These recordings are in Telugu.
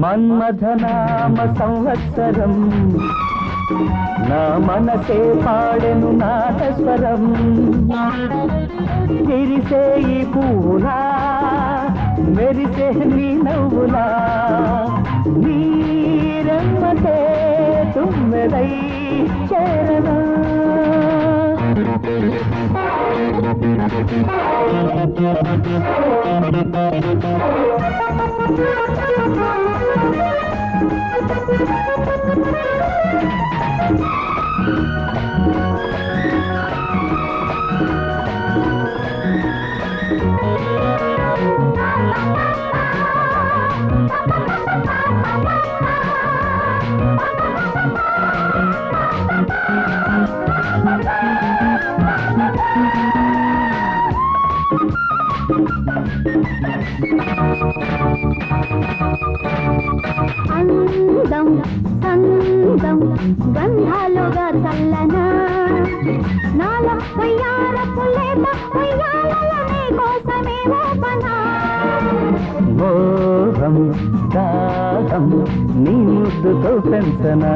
మన్మథనామ సంవత్సరం నా మనసే పాడెను నాదస్వరం విరిసే ఈ పూలా మెరిసే నీ నవ్వులా నీరమ్మతే తుమ్మెదై చేరనా అందం సందం గంధాలుగా చల్లనా నాల వయ్యారపు లేత వయ్యాలనే కోసమే ఓపనా మోహం దాహం నీ ముద్దుతో పెంచనా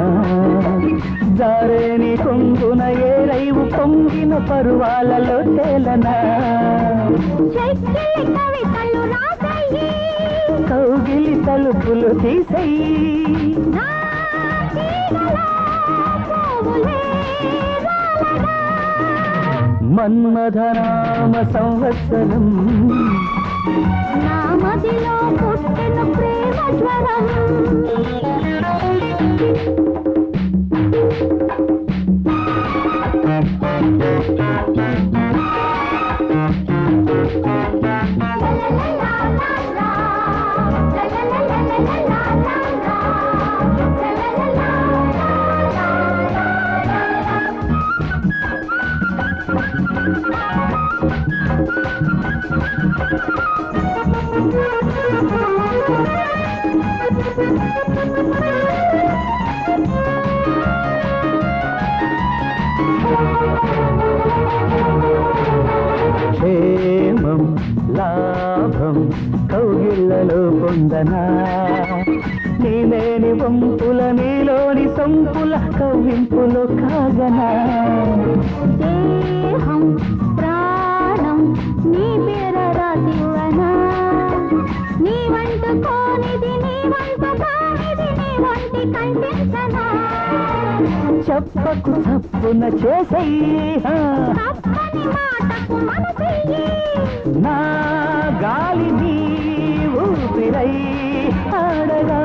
జారేని కొంగున ఏరైవు పొంగిన పరువాలలో తేలనా చెక్కిలి కవితలు రాసయ్యి కౌగిలి తలుపులు తీసయ్యి మన్మథనామ సంవత్సరం నా మదిలో పుట్టిన ప్రేమ జ్వరం క్షేమం లాభం కౌగిళ్లలో పొందనా నీలేని వంపుల నీలోని సొంపుల కవ్వింపులో కాగనా దేహం ప్రాణం నీ పేర రాసివనా నీ వంటుకోనిది నీ వంట కానిది నీ వంటి కంటించనా చెప్పకు తప్పున చేసయ్యి తప్పని మాటకు మనసయ్యి నా గాలి నీ ఊపిరై ఆడగా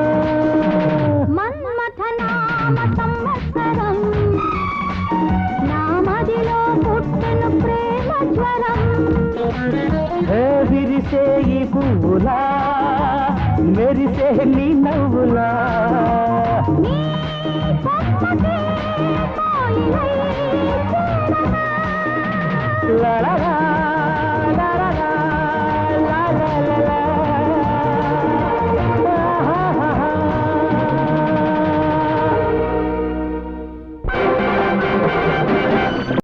మన్మథనామ సంవత్సరం నా మదిలో పుట్టిన ప్రేమ జ్వరం విరిసే ఈ పువ్వులా మెరిసే నీ నవ్వులా నీ పొమ్మకే కోయిలై చేరనా లా లా లా లా లా లా లా లా లా